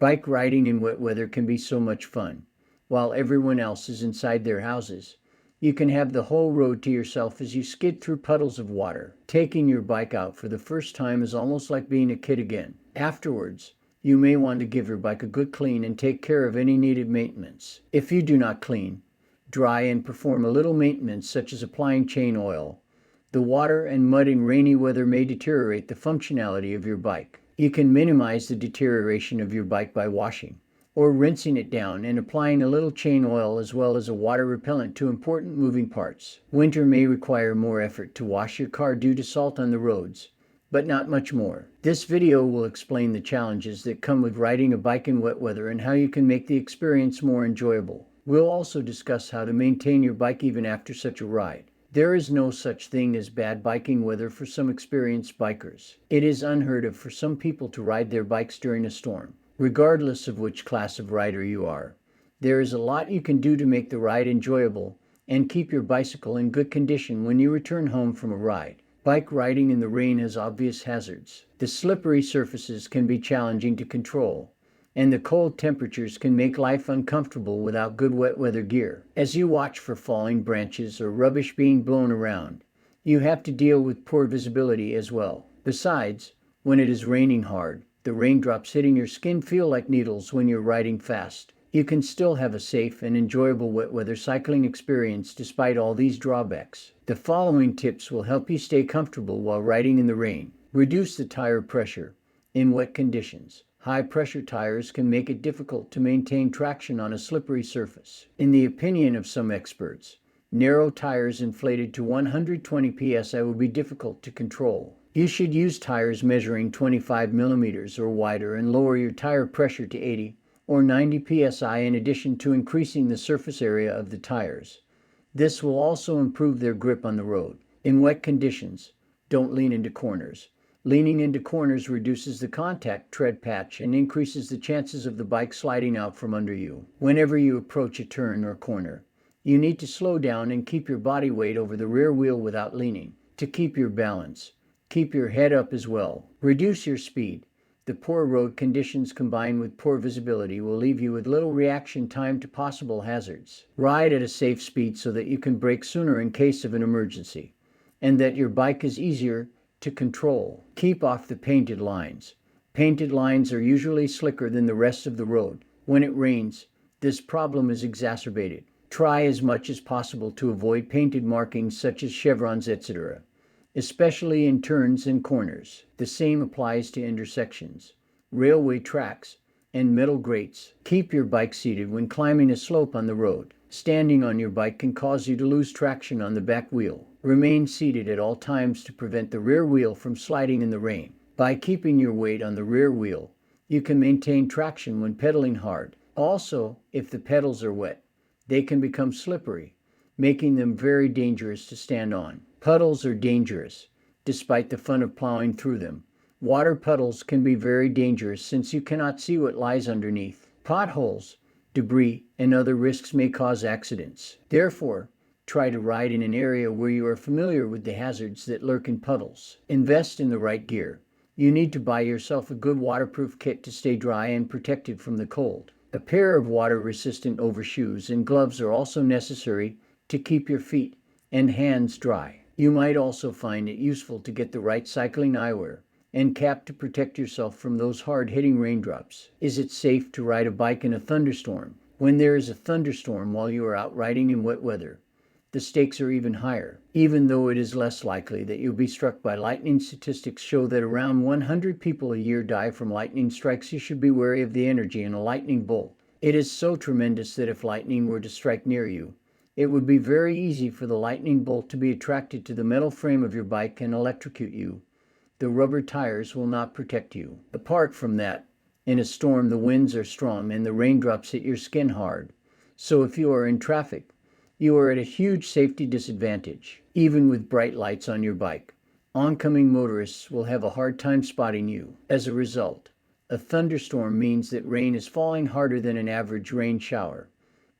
Bike riding in wet weather can be so much fun. While everyone else is inside their houses, you can have the whole road to yourself as you skid through puddles of water. Taking your bike out for the first time is almost like being a kid again. Afterwards, you may want to give your bike a good clean and take care of any needed maintenance. If you do not clean, dry, and perform a little maintenance such as applying chain oil, the water and mud in rainy weather may deteriorate the functionality of your bike. You can minimize the deterioration of your bike by washing or rinsing it down and applying a little chain oil as well as a water repellent to important moving parts. Winter may require more effort to wash your car due to salt on the roads, but not much more. This video will explain the challenges that come with riding a bike in wet weather and how you can make the experience more enjoyable. We'll also discuss how to maintain your bike even after such a ride. There is no such thing as bad biking weather for some experienced bikers. It is unheard of for some people to ride their bikes during a storm. Regardless of which class of rider you are, there is a lot you can do to make the ride enjoyable and keep your bicycle in good condition when you return home from a ride. Bike riding in the rain has obvious hazards. The slippery surfaces can be challenging to control, and the cold temperatures can make life uncomfortable without good wet weather gear. As you watch for falling branches or rubbish being blown around, you have to deal with poor visibility as well. Besides, when it is raining hard, the raindrops hitting your skin feel like needles when you're riding fast. You can still have a safe and enjoyable wet weather cycling experience despite all these drawbacks. The following tips will help you stay comfortable while riding in the rain. Reduce the tire pressure in wet conditions. High pressure tires can make it difficult to maintain traction on a slippery surface. In the opinion of some experts, narrow tires inflated to 120 psi will be difficult to control. You should use tires measuring 25 millimeters or wider and lower your tire pressure to 80 or 90 psi in addition to increasing the surface area of the tires. This will also improve their grip on the road. In wet conditions, don't lean into corners. Leaning into corners reduces the contact tread patch and increases the chances of the bike sliding out from under you. Whenever you approach a turn or corner, you need to slow down and keep your body weight over the rear wheel without leaning. To keep your balance, keep your head up as well. Reduce your speed. The poor road conditions combined with poor visibility will leave you with little reaction time to possible hazards. Ride at a safe speed so that you can brake sooner in case of an emergency, and that your bike is easier to control. Keep off the painted lines. Painted lines are usually slicker than the rest of the road. When it rains, this problem is exacerbated. Try as much as possible to avoid painted markings such as chevrons, etc., especially in turns and corners. The same applies to intersections, railway tracks, and metal grates. Keep your bike seated when climbing a slope on the road. Standing on your bike can cause you to lose traction on the back wheel. Remain seated at all times to prevent the rear wheel from sliding in the rain. By keeping your weight on the rear wheel, you can maintain traction when pedaling hard. Also, if the pedals are wet, they can become slippery, making them very dangerous to stand on. Puddles are dangerous, despite the fun of plowing through them. Water puddles can be very dangerous since you cannot see what lies underneath. Potholes, debris, and other risks may cause accidents. Therefore, try to ride in an area where you are familiar with the hazards that lurk in puddles. Invest in the right gear. You need to buy yourself a good waterproof kit to stay dry and protected from the cold. A pair of water-resistant overshoes and gloves are also necessary to keep your feet and hands dry. You might also find it useful to get the right cycling eyewear and cap to protect yourself from those hard-hitting raindrops. Is it safe to ride a bike in a thunderstorm? When there is a thunderstorm while you are out riding in wet weather, the stakes are even higher. Even though it is less likely that you'll be struck by lightning, statistics show that around 100 people a year die from lightning strikes. You should be wary of the energy in a lightning bolt. It is so tremendous that if lightning were to strike near you, it would be very easy for the lightning bolt to be attracted to the metal frame of your bike and electrocute you. The rubber tires will not protect you. Apart from that, in a storm the winds are strong and the raindrops hit your skin hard. So if you are in traffic, you are at a huge safety disadvantage. Even with bright lights on your bike, oncoming motorists will have a hard time spotting you. As a result, a thunderstorm means that rain is falling harder than an average rain shower,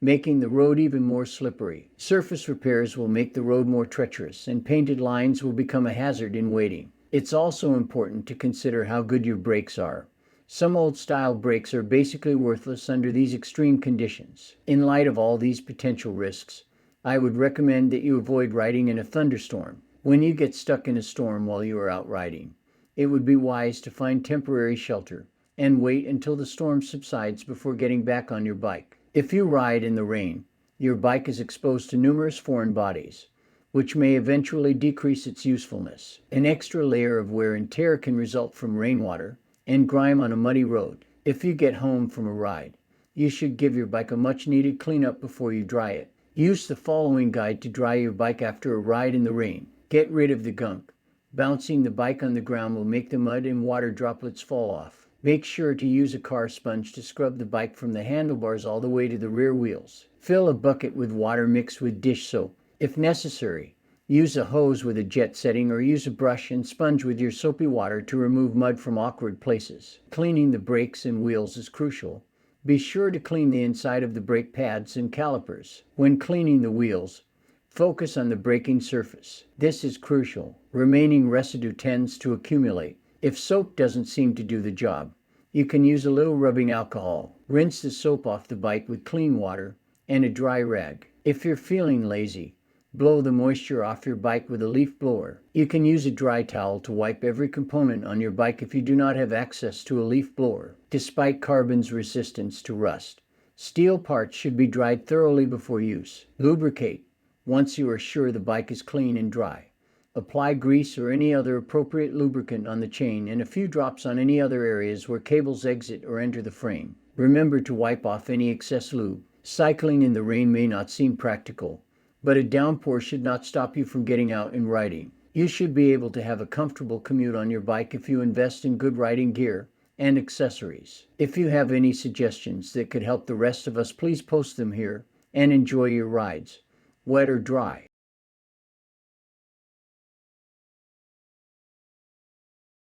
making the road even more slippery. Surface repairs will make the road more treacherous, and painted lines will become a hazard in waiting. It's also important to consider how good your brakes are. Some old-style brakes are basically worthless under these extreme conditions. In light of all these potential risks, I would recommend that you avoid riding in a thunderstorm. When you get stuck in a storm while you are out riding, it would be wise to find temporary shelter and wait until the storm subsides before getting back on your bike. If you ride in the rain, your bike is exposed to numerous foreign bodies, which may eventually decrease its usefulness. An extra layer of wear and tear can result from rainwater and grime on a muddy road. If you get home from a ride, you should give your bike a much needed cleanup before you dry it. Use the following guide to dry your bike after a ride in the rain. Get rid of the gunk. Bouncing the bike on the ground will make the mud and water droplets fall off. Make sure to use a car sponge to scrub the bike from the handlebars all the way to the rear wheels. Fill a bucket with water mixed with dish soap. If necessary, use a hose with a jet setting or use a brush and sponge with your soapy water to remove mud from awkward places. Cleaning the brakes and wheels is crucial. Be sure to clean the inside of the brake pads and calipers. When cleaning the wheels, focus on the braking surface. This is crucial. Remaining residue tends to accumulate. If soap doesn't seem to do the job, you can use a little rubbing alcohol. Rinse the soap off the bike with clean water and a dry rag. If you're feeling lazy, blow the moisture off your bike with a leaf blower. You can use a dry towel to wipe every component on your bike if you do not have access to a leaf blower. Despite carbon's resistance to rust, steel parts should be dried thoroughly before use. Lubricate once you are sure the bike is clean and dry. Apply grease or any other appropriate lubricant on the chain and a few drops on any other areas where cables exit or enter the frame. Remember to wipe off any excess lube. Cycling in the rain may not seem practical, but a downpour should not stop you from getting out and riding. You should be able to have a comfortable commute on your bike if you invest in good riding gear and accessories. If you have any suggestions that could help the rest of us, please post them here and enjoy your rides, wet or dry.